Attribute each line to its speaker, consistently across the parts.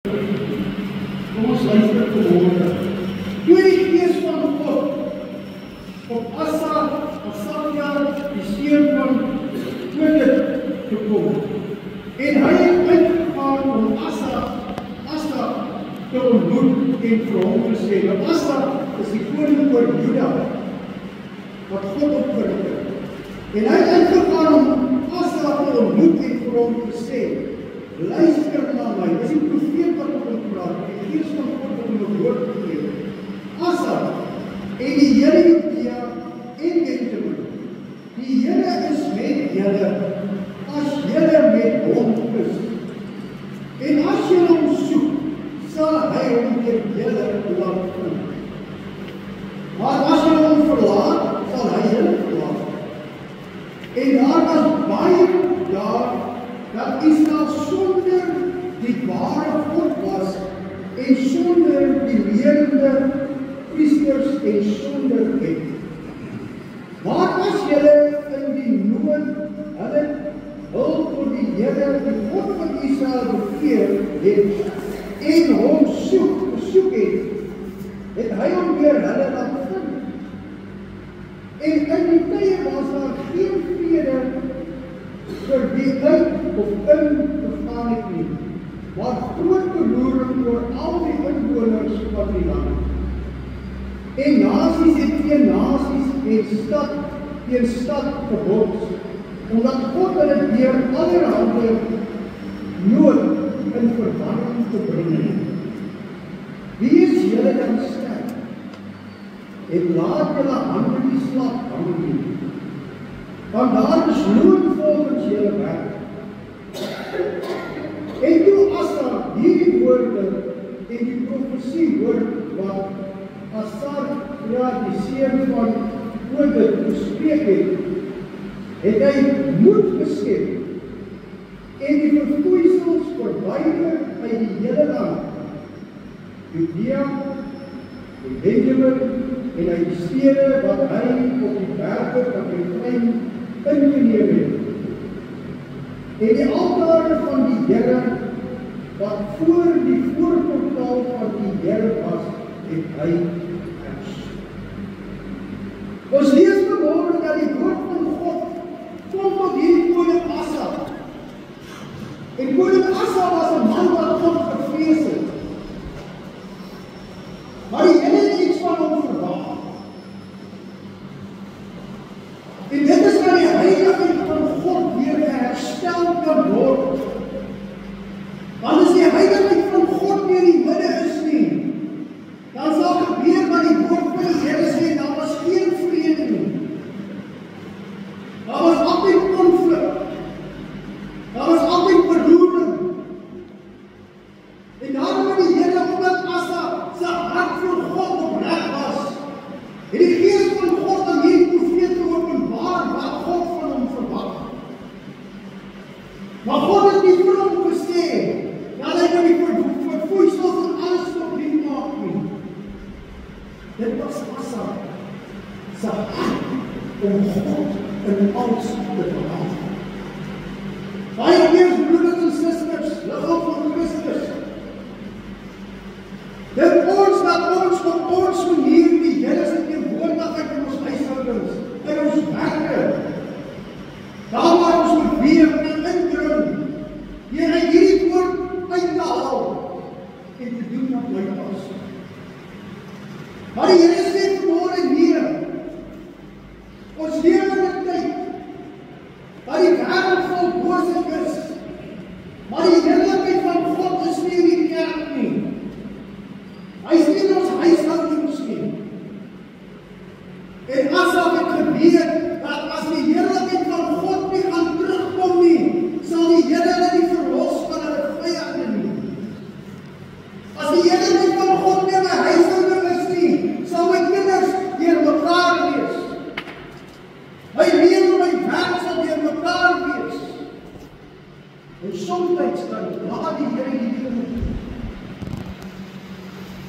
Speaker 1: Kom ons luister vanmôre. Toe die Gees van God op Asaria, die seun van Josef, gekom. En hy het uitgegaan om Asa te ontmoet en vir hom gesê, want Asa is die koning oor Juda, wat God opgerig het. En hy het uitgegaan om Asa te ontmoet en vir hom gesê, luister na my, dis die profeet wat op hom praat, die Gees van God wat hom 'n woord gegee het. Asa en die Here Judea en Benjamin, die Here is met julle, as julle met hom is. En as julle hom soek, sal hy hom deur julle laat vind. Maar as julle hom verlaat, sal hy julle verlaat. En daar was baie daar, dat Israel sonder die ware God was, en sonder die lewende priesters en sonder wet. Maar as julle in die nood hulle hulp vir die Here, die God van Israel bekeer het, en hom besoek het hy hom weer hulle laat vind. En in die tye was daar geen vrede vir die uit of in gegaan het nie, maar groot beroering oor al die inwoners van die land. En nasies het teen nasies en stad teen stad gebots, omdat God hulle deur allerhande nood in verwarring te bring. Wie is julle dan sterk? En laat julle hande nie slap hang nie, want daar is nood volgens julle werk. En toe Asa hierdie woorde en die profesie hoor wat Asaria, die seun van Josef, gespreek het hy moed geskep en die verfoeisels verwyder uit die hele land, Judea en Benjamin en uit die stede wat hy op die berge van Efraim ingeneem het. En die altare van die Here wat voor die voorportaal van die Here was, het hy gehers. Ons lees vanmôre dat die woord van God kom tot hierdie koning Asa. En koning Asa was 'n man wat God gevrees het. Maar die Here het iets van hom verwag. En dit is dat die heiligheid van God weer herstel kan word. Want as die heiligheid van God weer in die midde is nie, dan sal gebeur wat die woord van die Here sê, daar was geen vrede nie. Daar was altyd konflik. Daar was altyd beroering. En daarom het die Here, omdat Asa sy hart vir God opreg was, het die Gees van God aan hierdie profeet geopenbaar wat God van hom verwag. Maar God het nie vir hom gesê dat hy nou die verfoeisels en alles op nie maak nie. Dit was Asa sy hart om God in alles te verwag. Baie keer broeders en susters, liggaam van Christus, dit ons dat ons op ons manier die Here se teenwoordigheid in ons huishoudings, in ons werke, daar waar ons beweeg en indring, hier uit hierdie woord uit te haal en te doen wat my pas. Maar die Here sê vanmôre nee, ons lewe in 'n tyd waar die wêreld vol boosheid is, maar die heerlikheid van God is nie in die kerk nie. Hy is nie in ons huishoudings nie. En as dit gebeur, dat as die heerlikheid van God nie gaan terugkom nie, sal die Here hulle nie verlos van hulle vyande nie. As die heerlikheid van God nie in my huishouding is nie, sal my kinders deur mekaar wees. My lewe en my werk sal deur mekaar wees. En soms dan laat die Here hierdie dinge doen.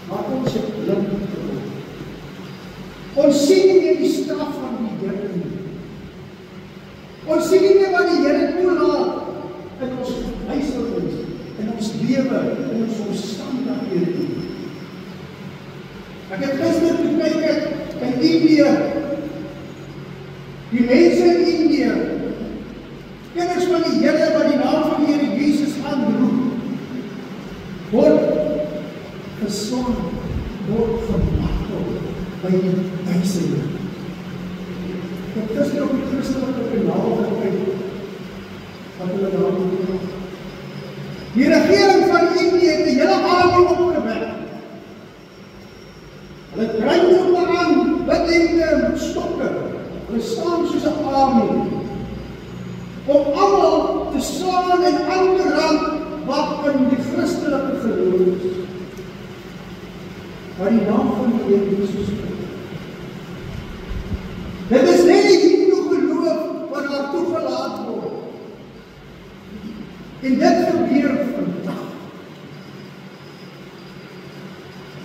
Speaker 1: Maar ons het blind geword. Ons sien nie meer die straf van die Here nie. Ons sien nie meer wat die Here toelaat in ons huishoudings, in ons lewe, in ons Indië, die mense in Indië, kinders van die Here wat die naam van die Here Jesus aanroep, word gesond, word gemartel by die duisende. Ek het gister op die Christelike kanaal gekyk, wat hulle daar doen. Die regering van Indië het die hele armie opgewek. Hulle dryf op aan, bidende stokke. Hulle staan soos 'n armie, om almal te slaan en aan te rand wat in die Christelike geloof is. Maar die naam van die Here Jesus spreek. Dit is net die Hindoe geloof wat daar toegelaat word. En dit gebeur vandag.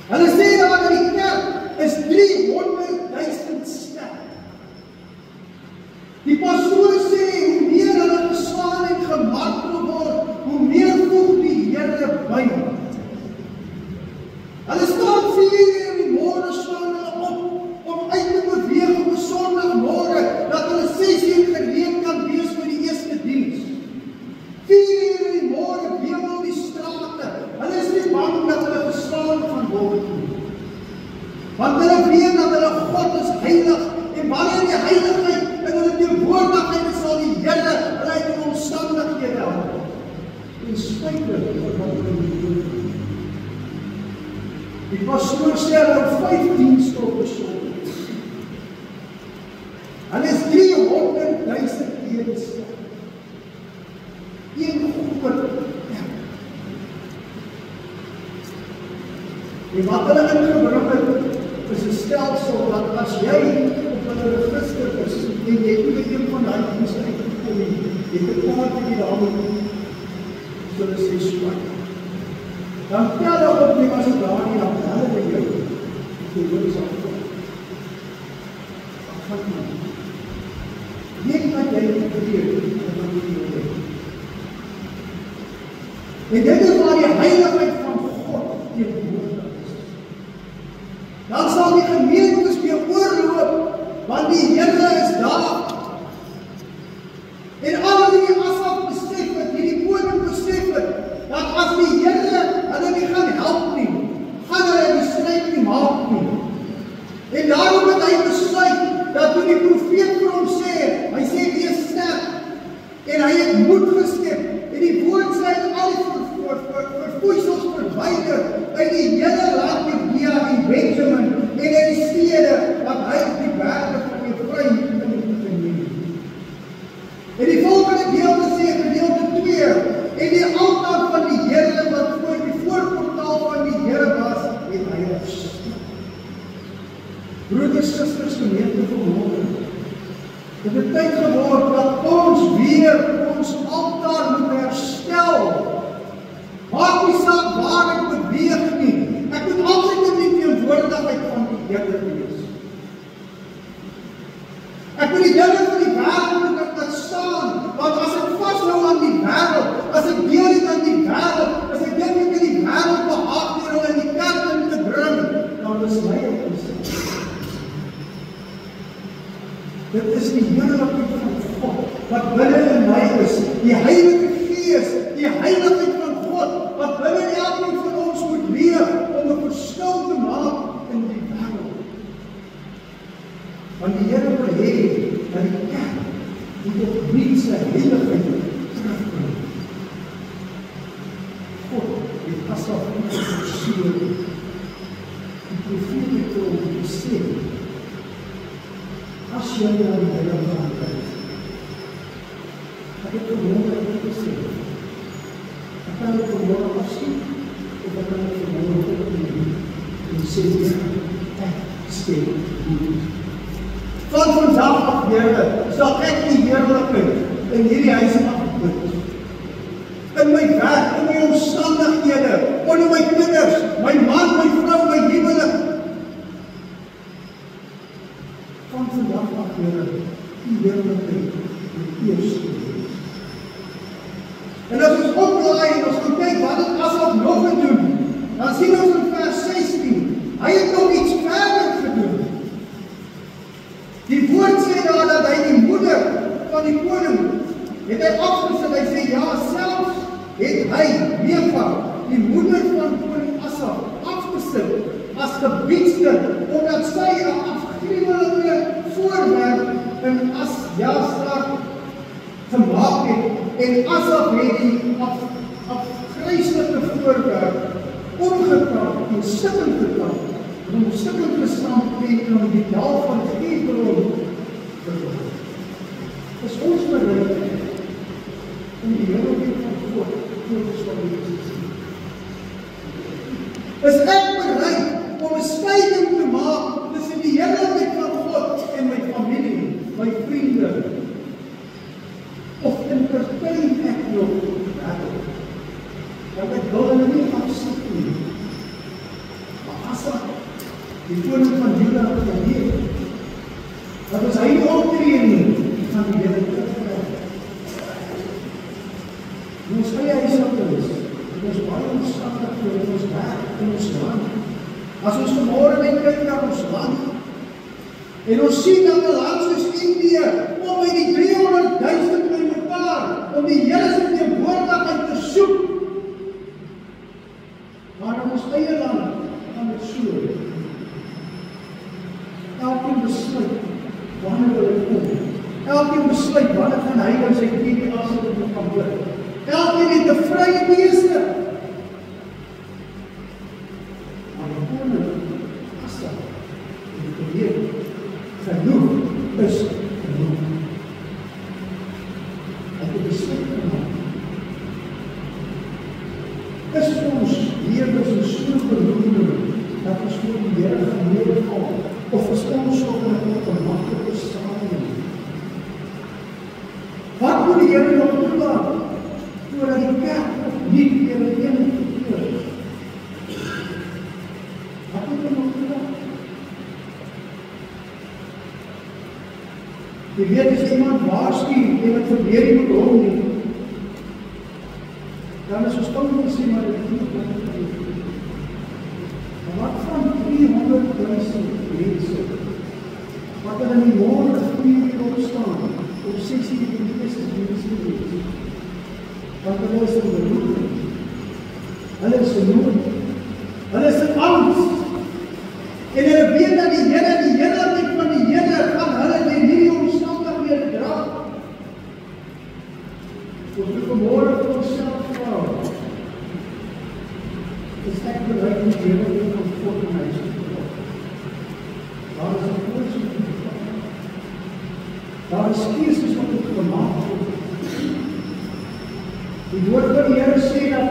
Speaker 1: Hulle sê daar in die kerk is 300.000 sterk. Die pastoor sê, hoe meer hulle geslaan en gemartel word, hoe meer voeg die Here by. Hulle staan 4 uur in die môre, staan hulle op, om uit te beweeg op 'n Sondagmôre, dat hulle 6 uur gereed kan wees vir die eerste diens. 4 uur in die môre, wemel die strate. Hulle is nie bang dat hulle geslaan gaan word nie. Want hulle weet dat hulle God is heilig, en wanneer die heiligheid en hulle teenwoordigheid is, sal die Here hulle uit die omstandighede help. En spyte van wat hulle doen. Die pastoor sê hulle 15 stoppe sondes. Hulle is 300.000 eenste. Een groot kerk. En wat hulle ingebring het, is 'n stelsel dat as jy op 'n register is, en jy het nie een van die dienste uitgekom nie, jy het 'n kaartjie daarmee, so hulle sê swak. Dan tel hulle op nie as het daar nie, dan hulle by jou, die woord is afval. Afval man. Weet wat jy probeer, en wat jy probeer. En dit is waar die heiligheid van God teenwoordig is. Dan sal die gemeentes weer oorloop, want die Here is daar. En al die Asaf besef het, die koning besef het, dat as die Here hulle nie gaan help nie, gaan hulle die stryd nie maak nie. En daarom het hy besluit, dat toe die profeet vir hom sê, hy sê wees sterk, en hy het moed geskep, en die woord sê al die verfoeisels verwyder, uit die hele land Judea en Benjamin, en in die stede, wat hy op die berge van Efraim in die geneem. En die volgende gedeelte sê, gedeelte 2, en die altaar van die Here, wat voor die voorportaal van die Here was, het hy opgestel. Broeders, susters, gemeente vanmorgen, het is tyd geword dat ons weer ons altaar moet herstel. Maak nie saak waar ek beweeg nie. Ek moet altyd in die teenwoordigheid van die Here wees. Ek moet die dinge van die wêreld moet staan, want as ek vashou aan die wêreld, as ek deel het aan die wêreld, as ek dink ek in die wêreld behaag deur hulle in die kerk in te bring, dan is my op die sin. Dit is die heerlikheid van God, wat binne in my is, die Heilige Gees, die heiligheid van God, wat binne elkeen van ons moet leef, om 'n verskil te maak in die wêreld. Want die Here wil hê, dat die kerk, die opnuut sy heiligheid terugbring. God het Asaf geforseer, die profeet het hom gesê, as jy na die heilige gaan kyk, ek het gewoon dat ek gesê, ek kan het gewoon afskiet, of ek kan het gewoon opneem, en sê, ek stel goed. Van vandag af, Here, sal ek die heerlikheid in hierdie huis afbid. In my werk, in my omstandighede, onder my kinders, my man, my vrou, my huwelik. Van vandag af, Here, die heerlikheid in eerste wees. En as ons opdraai en ons gaan kyk wat het Asaf nog gedoen, dan sien ons in vers 16, hy het nog iets verder gedoen. gebiedster, omdat sy 'n afgruwelike voorwerp in jasdraad gemaak het, en Asaf het die afgryslike voorwerp ongetrap en stikkend getrap, en om stikkend gestamp en om die dal van Hebron verloor. Is ons bereid om die heerlikheid van God voor te sien? Is ek bereid om 'n skeiding te maak tussen die heerlikheid van God en my familie, my vriende? Of entertain ek nog wêreld? Want ek wil hulle nie afsit nie. Maar Asa, die koning van Juda het geleef, dat as hy nie optree nie, van die Here terugkry. Ons eie huishoudings, dit is baie omstandig vir ons werk in ons land. As ons vanmôre net kyk na ons land, en ons sien dat 'n land soos Indië, om by die 300.000 by mekaar, om die Here se teenwoordigheid te soek. Maar in ons eie land gaan dit so. Elkeen besluit wanneer wil hy kom. Elkeen besluit wanneer gaan hy in sy TV afsit en gaan hoor. Elkeen het 'n vrye keuse. Maar die koning Asa het geleer, genoeg is genoeg. Hy het 'n besluit gemaak. Is ons lewens in so beroemd dat ons voor die Here gaan neerval, of is ons nog in 'n ongemaklike stadium? Wat moet die Here nog toelaat voordat die kerk opnuut weer een keer? Wat moet hy nog toelaat? Jy weet, as iemand waarsku en het gebeur nie met hom nie, dan is ons kom te sê, maar dit is nie wat het gebeur. Maar wat van 300.000 mense, wat er in die morgen 4 uur opstaan, op 6 uur die mense mense, want hulle is in beroeping, hulle is in nood, hulle is in angst, en hulle weet dat die heerlikheid van die Here gaan hulle in hierdie omstandighede dra. Ons moet vanmôre vir onsself vra, is ek bereid om die heerlikheid van God in my te volg? Daar is 'n oorsoek in die God. Daar is keuses wat moet gemaak word. Die woord van die Here sê dat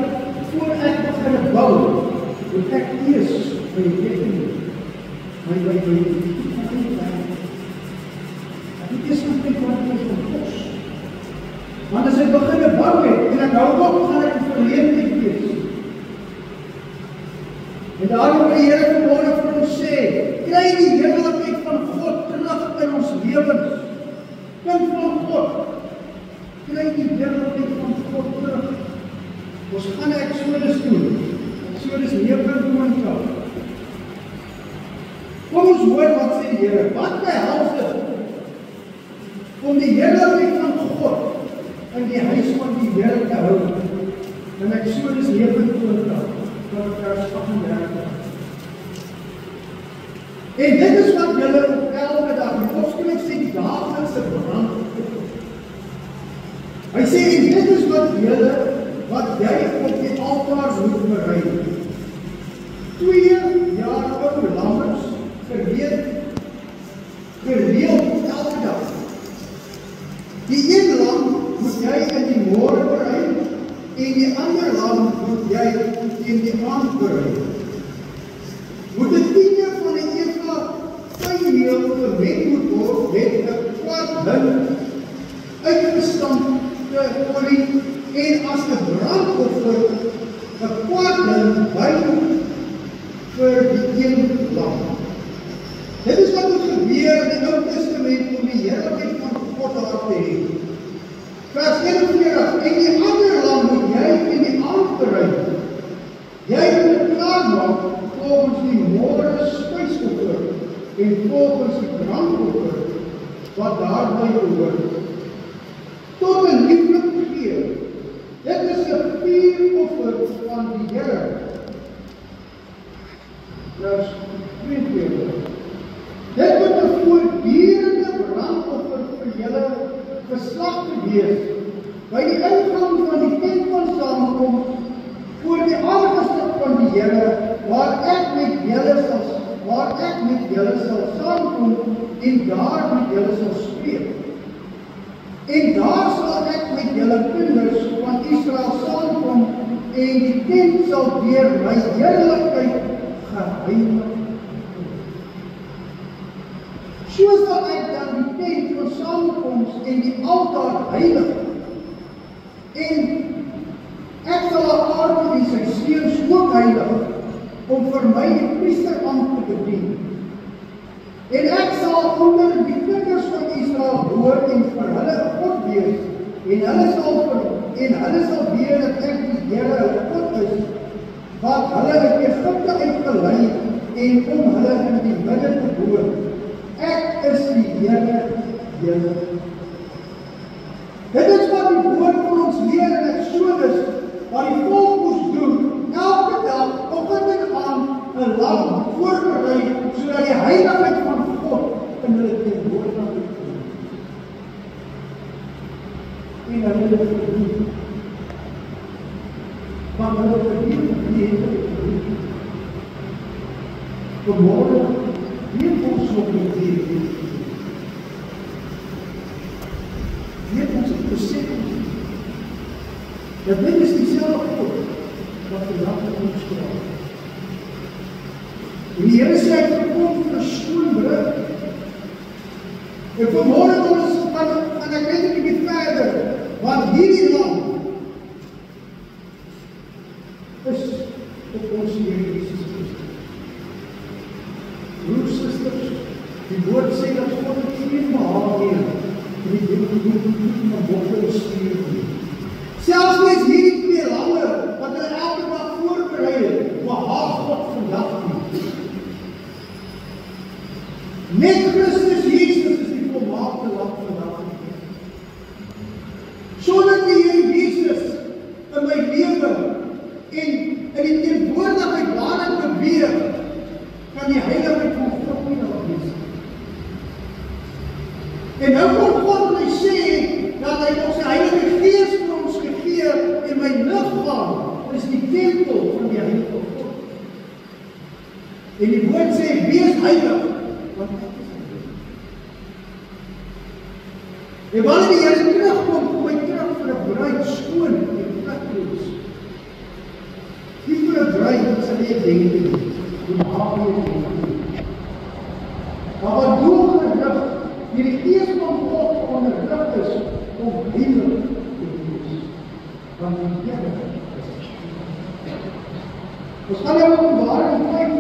Speaker 1: voor ek begin bou, moet ek eers by die rekening, my ek moet eers gaan kyk wat het gaan kos. Want as ek begin bou het, en ek hou op, gaan ek 'n verleentheid wees. En daarom wil die Here vanmôre vir ons sê, kry die heerlikheid van God terug in ons lewens. Kind van God, kry die heerlikheid van God terug. Ons gaan Eksodus doen. Eksodus 9:20. Kom ons hoor wat sê die Here. Wat behels dit om die heerlikheid van God in die huis van die Here te hou? In Eksodus 9:20. Vers 38. En dit is wat julle op elke dag, die opskrif sê die daaglikse brandoffer. Hy sê, en dit is wat jy op die altaar moet berei. 2 jaar ou lammers, gereeld elke dag. Die een lam moet jy in die môre berei, en die ander lam moet jy in die aand berei. Moet die 10 van die eva fynmeel gemeng moet word met 'n kwart hin uitgestampte olie en as 'n brandoffer 'n kwart hin wyn vir die een lam. Dit is wat moet gebeur in die Ou Testament om die heerlikheid van God daar te hê. Vers 41, en die ander lam moet jy in die aand berei. Jy moet dit klaarmaak volgens die môre spysoffer en volgens die brandoffer wat daarby behoort. Tot 'n lieflik gee. Dit is 'n vuuroffer aan die Here. Vers die Here, waar ek met julle sal saamkom en daar met julle sal spreek. En daar sal ek met julle kinders van Israel saamkom en die tent sal deur my heerlikheid geheilig. So sal ek dan die tent van saamkoms en die altaar heilig. En ek sal Aaron en sy seuns ook heilig om vir my die priesterambt te bedien. En ek sal onder die kinders van Israel hoor en vir hulle 'n God wees, en hulle sal weet dat ek die Here hulle God is, wat hulle uit Egipte uitgelei en om hulle in die midde te woon. Ek is die Here, julle. Dit is wat die woord van ons leer in Eksodus, wat die volk moes doen, elke dag, oggend en aand, 'n lam voorberei, sodat die heiligheid van God in hulle teenwoordigheid kom. En hulle het verdien. Want hulle verdien die verdien. Vanmorgen weet ons nog nie die. Weet ons het besef dat dit is dieselfde God wat vandag met ons praat. En die Here sê hy verkom vir 'n skoonbrug. En vanmorgen ons gaan ek net 'n bietjie verder, want hierdie land is op ons Here Jesus Christus. Broers, susters, die woord sê dat God het geen behaag hê in die dingen van botte stuur nie. Selfs net hierdie 2 lande wat hulle elke dag voorberei het, behaag God vandag nie. Net Christus Jesus is die volmaakte lam vandag. Sodat die Here Jesus in my lewe en in die teenwoordigheid waarin beweeg, kan die heiligheid van God nie nog wees. En nou kom God my sê dat hy ons sy Heilige Gees vir ons gegee en my liggaam is die tempel van die Heilige God. En die woord sê, wees heilig, want ek is heilig. En wanneer die Here terugkom, kom hy terug vir 'n bruid skoon en vlekloos. Nie vir 'n bruid sal jy denke nie, die maak nie denke. Maar wat doel gerig, die Gees van God onderrig is om heilig te wees. Want die Here is heilig. Ons gaan nou Openbaring 5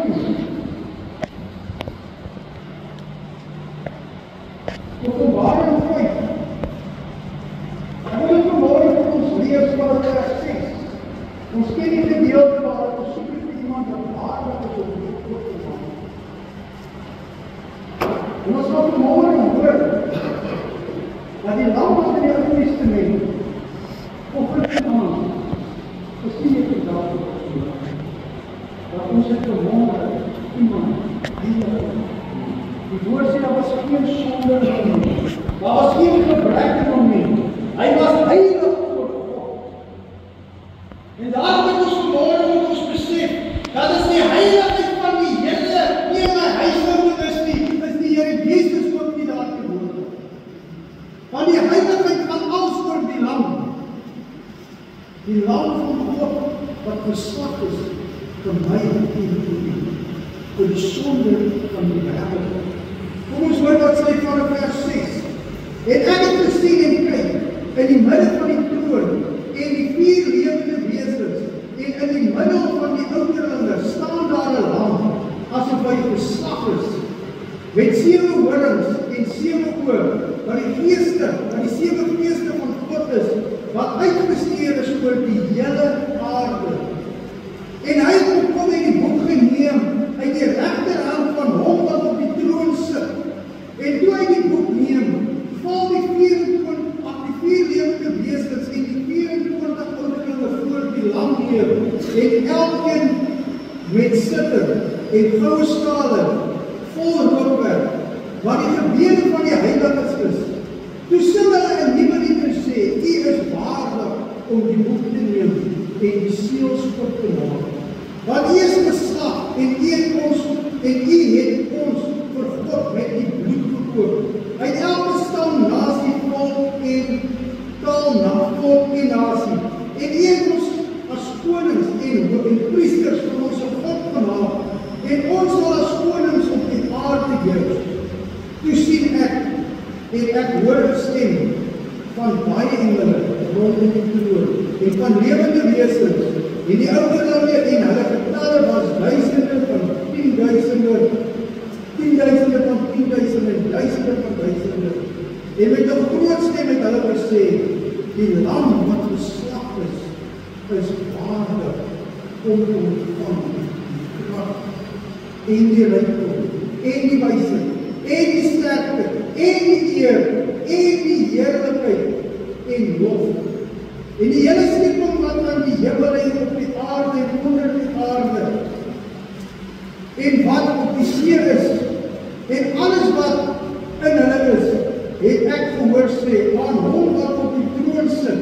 Speaker 1: Openbaring 5. En wil ek vanmorgen vir ons lees van vers 6. Ons ken die gedeelte waar ons soek vir iemand wat waardig is om die God te maak. En ons gaan vanmorgen hoor dat die lam van die Ou Testament oggend aan gesien het in daardie dat ons het verwonder iemand heilig. Die woord sê daar was geen sonde in hom. Daar was geen gebrek in hom nie. Hy was heilig voor God. En daarom het ons vanmorgen moet ons besef, dat is die heiligheid van die Here, nie my huishouding is die Here Jesus ook nie daar te woord. Want die heiligheid gaan als oor die lam. Die lam van God, wat geslag is, vir my en vir u, vir die sonde van die wêreld. Kom ons hoor wat sê van vers 6. En ek het gesien en kyk, in die midde van die troon, en die 4 lewende wesens, en in die middel van die ouderlinge, staan daar 'n lam, asof hy geslag is, met 7 horings en 7 oë, wat die 7 geeste van God is, wat uitgestuur is oor die hele aarde. En hy het gekom en die boek geneem uit die regterhand van hom wat op die troon sit. En toe hy die boek neem, val die 4 lewende wesens en die 24 ouderlinge voor die lam neer, en elkeen met sitter en goue skale vol rookwerk, wat die gebede van die heiliges is. Toe sing hulle 'n nuwe lied en sê, U is waardig om die boek te neem en die seels oop te maak. Want U is en U het ons vir God met die bloed gekoop. Hy het elke stam, nasie, volk en taal na volk en nasie. En U het ons as konings en priesters van ons God gemaak. En ons sal as konings op die aarde heers. Toe sien ek hoor 'n stem van baie engele rondom die troon en van lewende wesens. En die ouderlinge en hulle getalle was duisende van 10.000, 10.000 van 10.000 en duisende van duisende. En met 'n groot stem het hulle gesê, die lam wat geslag is waardig om te ontvang die krag en die rykdom en die wysheid en die sterkte en die eer en die heerlikheid en lof. En die hele skepping wat aan die hemel en op die aarde en onder die aarde en wat op die see is en alles wat in hulle is, het ek gehoor sê, aan hom wat op die troon sit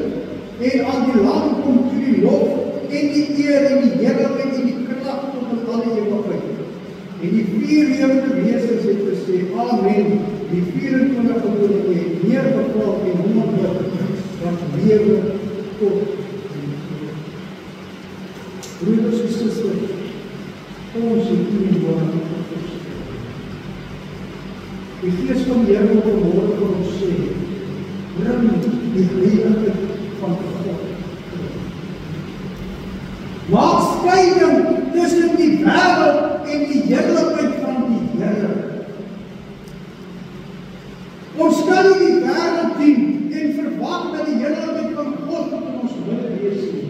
Speaker 1: en aan die lam kom toe die lof en die eer en die heerlikheid en die krag tot in alle ewigheid. En die 4 lewende wesens het gesê, amen. Die 24 gelowiges het neergeval en hom aanbid wat lewe tot die eeuwigheid. Broeders en susters, ons het U nodig. Die Gees van die Here wil vanmôre vir ons sê, bring die heiligheid van God. Maak skeiding tussen die wêreld en die heerlikheid van die Here. Ons kan nie die wêreld dien en verwag dat die heerlikheid van God in ons midde wees nie.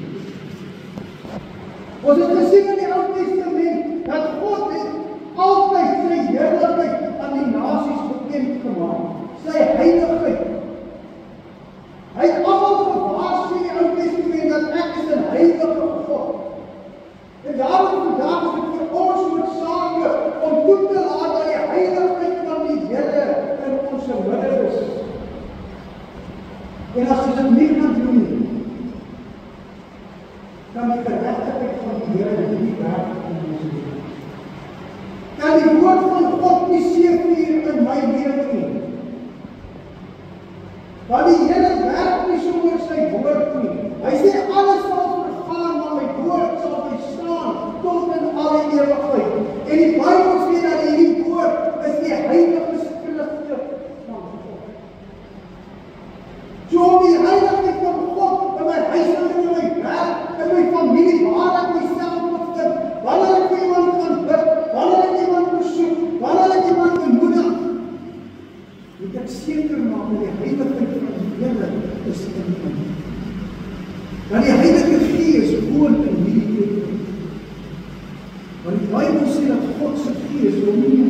Speaker 1: Ons het gesien in die Ou Testament dat God het altyd sy heerlikheid aan die nasies bekend gemaak. Sy heiligheid. Hy het almal gewaarsku in die Ou Testament dat ek is 'n heilige God. En daarom vandag is dit vir ons noodsaaklik om toe te laat dat die heiligheid van die Here in ons midde is. En as ons dit nie kan doen nie, kan die geregtigheid van die Here nie werk in ons lewe. Kan die woord van God nie seëvier in my lewe nie. Want die Here werk nie sonder sy woord nie. Hy sê alles sal vergaan, maar my woord sal bly staan tot in alle ewigheid. En die Bybel sê dat hierdie woord is die heilige skrifte van God. So om die heiligheid van God in my huishouding, in my werk, in my familie, waar ek myself bevind, wanneer ek vir iemand gaan bid, wanneer ek iemand besoek, wanneer ek iemand bemoedig, moet ek seker maak dat die heiligheid van die Here is in my. Want die Heilige Gees woon in hierdie plek. Want die Bybel sê dat God se Gees wil nie in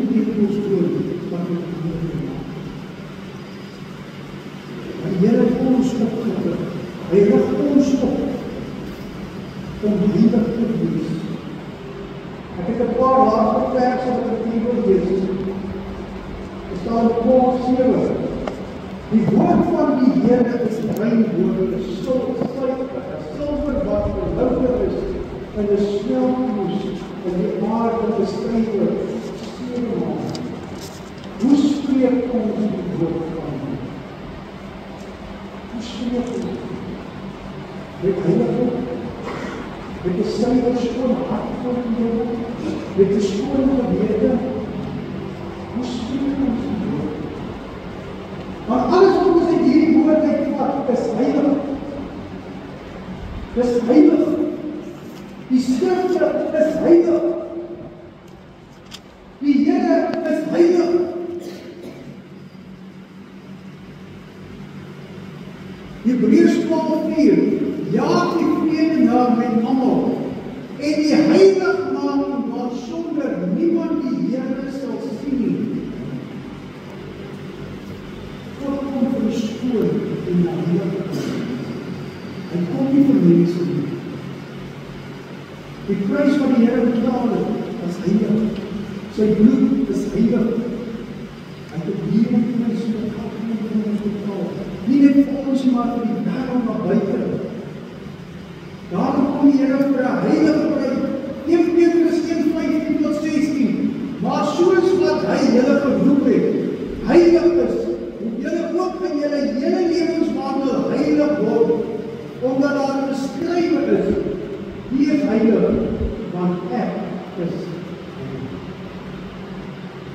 Speaker 1: ons woon, maar in ons maak. Die Here het ons opgerig. Hy rig ons op om heilig te wees. Ek het 'n paar laaste verse wat ek hier wil lees. Dit staan in Kolossense 7. Die woord van die Here is rein woord, is silwer wat verhouder is, en is smeltmoes in die aarde beskrywer, 7 maal. Hoe spreek ons die woord van die? Hoe spreek ons? Met heiligheid, met 'n suiwer skoon hart voor die Here, met 'n skoon gewete. Hoe spreek ons die woord? Want alles wat ons uit hierdie woord uitvat, is heilig. Dis heilig. Die skrifte is heilig. Die Here is heilig. Hebreërs 12:4 jaag die vrede na met almal en die heilig maak want sonder niemand die Here sal sien nie. God kom verskoon en na heiligheid. Hy kom nie vir mense nie. Die prys wat die Here betaal het, is heilig. Sy bloed is heilig. Hy het die prys vir ons betaal. Nie net vir ons, maar vir die wêreld wat buite. Daarom kom die Here vir 'n heilige prys. 1 Petrus 1:15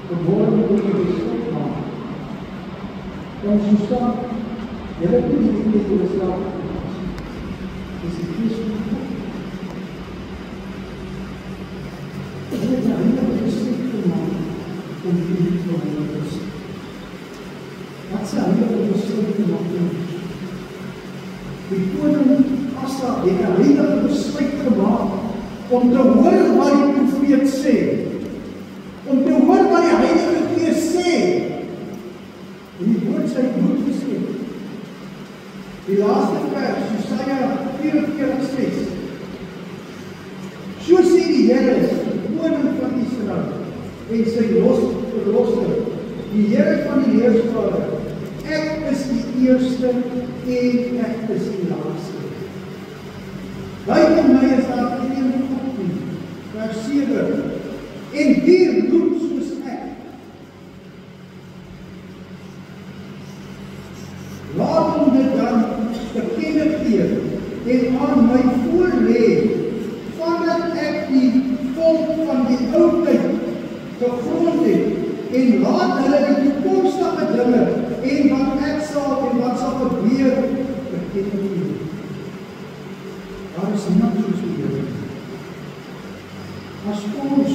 Speaker 1: Vanmôre moet jy besluit maak. Kom so staan, julle moet nie net oor slaap. Dis die Christus. Julle het eintlik besluit gemaak om hierdie te doen. Wat se heilige besluit gemaak? Die koning Asa het 'n heilige besluit gemaak om te hoor wat die profeet sê. Om te hoor wat die Heilige Gees sê. En die woord sy bloed geskep. Die laaste vers, Jesaja 44:6. So sê die Here, die koning van Israel en sy verlosser, die Here van die heerskare, ek is die eerste en ek is die laaste. Buiten my is daar geen God nie. Vers 7. En wie roep soos ek? Laat hom dit dan bekende gee en aan my voorlê, vandat ek die volk van die ou tyd gegrond het, en laat hulle die toekomstige dinge en wat ek sal en wat sal gebeur bekende gee. Daar is niemand soos die Here. As ons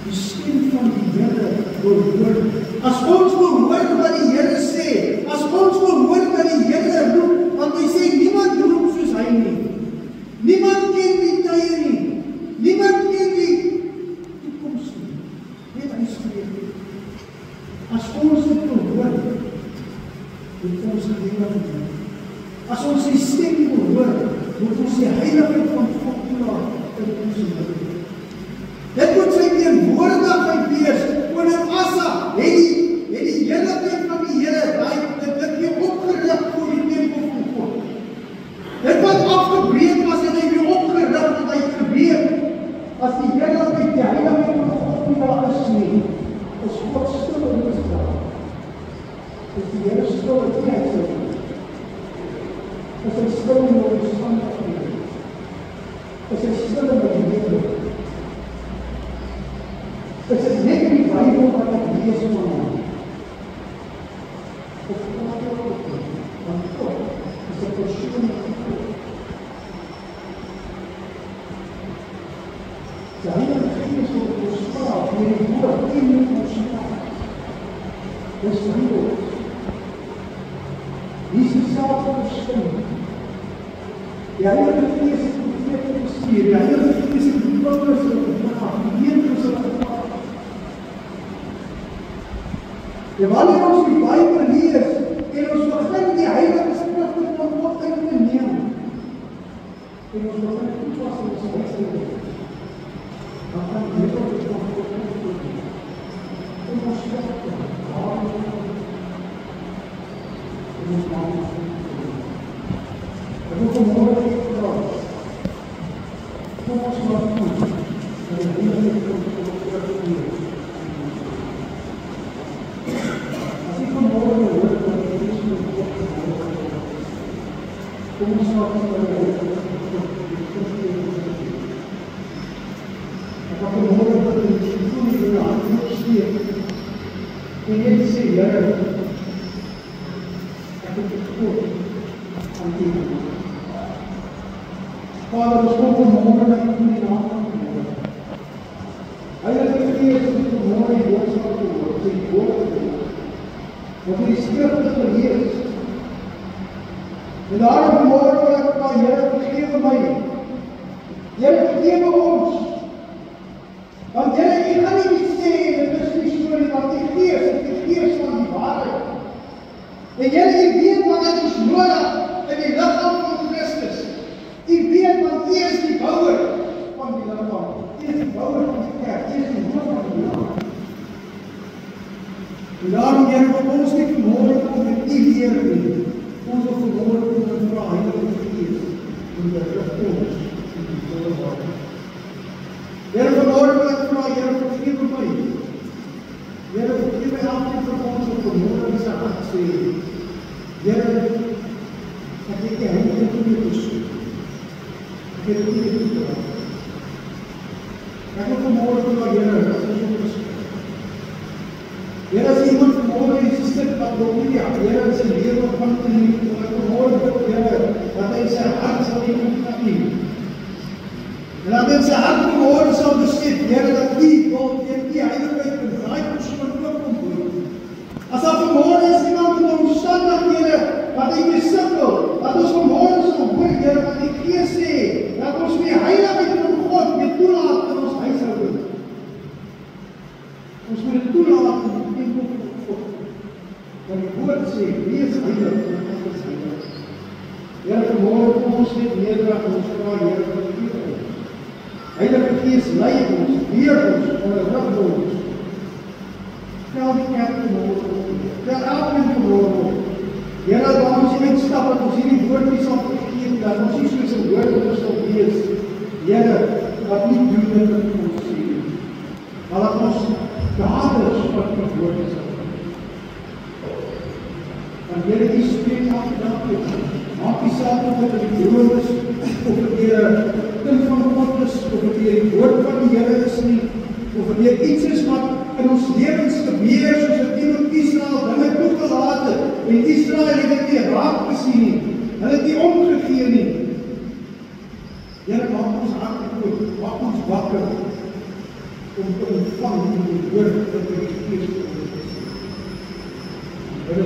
Speaker 1: die stem van die Here wil hoor, as ons wil hoor wat die Here sê, as ons wil hoor wat die Here roep, want hy sê niemand roep soos hy nie. Niemand ken die tye nie. Niemand ken die toekoms nie. Net hy spreek. As ons dit wil hoor, moet ons die lewe doen. As ons sy stem wil hoor, moet ons die heiligheid van God toelaat in ons lewe. Dit moet sy teenwoordigheid wees. Koning Asa het die heerlikheid van die Here, dit weer opgerig voor die tempel van God. Dit wat afgebreek was, het hy weer opgerig, dat hy geweet, as die heerlikheid, die heiligheid van God nie daar is nie, is God stil in Israel. Is die Here stil in Israel. Is hy stil in die omstandighede. Is hy stil in die lewe. Is dit net die Bybel wat ek lees van hom? Of God ook nie? Want God is 'n persoonlike God. Die Heilige Gees word gespraak met die woord in ons hart. Dis die woord. Jesus self verskyn. Die Heilige Gees het profete gestuur. Die Heilige Gees het die Paulus gepraat, die Petrus gepraat. En wanneer ons die Bybel lees en ons begin die heilige skrifte van God uit te neem en ons begin toepas in ons huislewe, dan kan die Here ons van God uitvoer. En ons skrifte, en ons naam. Ek wil vanmôre vra, kom ons laat toe, dat die heiligheid van God uitvoer. Kom ons laat ons by die Here ek het vanmôre dat die telefoon in die hand opsteek en net sê, Here, ek het God aan U. Vader, ons kom vanmôre dat U in die naam van die Here. Heilige Gees, ons vanmôre die boodskap te hoor, sy woord te hoor, wat U die skrifte gelees. En daarom vanmôre wil ek vra, Here, vergewe my. Here, vergewe ons. Want Here, U gaan nie sê, dit is nie so nie, want die Gees is die Gees van die waarheid. En Here, U weet wat dit is nodig in die liggaam van Christus. U weet want U is die bouer van die liggaam. U is die bouer van die kerk. U is die hoof van die liggaam. En daarom, Here, wil ons nie vanmôre kom met U leer nie. Ons wil vanmôre kom en vra, Heilige Gees, om te rig ons in die volle waarheid. Here, vanmôre wil ek vra, Here, vergewe my. Here, vergewe elkeen van ons wat vanmôre in sy hart sê, Here, ek het die Heilige Gees gesoek. Ek het U nie toegelaat. Ek wil vanmôre vra, Here, as ons op geskik. Here as iemand vanmorgen is gestik wat wil nie, Here in sy lewe van die vanmorgen bid, Here, dat hy sy hart sal iemand gaan nie. En dat hy sy hart vanmorgen sal besef, Here, dat die wil teen die heiligheid en daai persoon ook ontmoet. As daar vanmorgen is iemand in omstandighede wat hy besikkel, dat ons vanmorgen sal hoor, Here, wat die Gees sê, dat ons die heiligheid van God weer toelaat in ons huishouding. Ons moet het toelaat in die tempel van God. Want die woord sê, wees heilig, en God is heilig. Here, vanmorgen kom ons net nederig en ons vraag, Here, vergeef ons. Heilige Gees lei ons, leer ons, onderrig ons. Tel die kerk vanmorgen op, tel elkeen vanmorgen op. Here, daar ons uitstap, dat ons hierdie woord nie sal vergeet, dat ons nie soos 'n woord ons sal wees. Here, wat nie doen dit wat ons sê, maar dat ons daders wat die woord is. Want Here, die spreek elke dag met ons. Maak die saak of dit die droom is, of dit die kind van God is, of dit die woord van die Here is nie, of dit iets is wat in ons lewens gebeur, soos het iemand Israel dinge toegelaat het, en Israel het dit nie raak gesien nie, hulle het nie omgegee nie. Here, maak ons harte goed, maak ons wakker, om te ontvang die woord wat die Gees vir ons is. Here,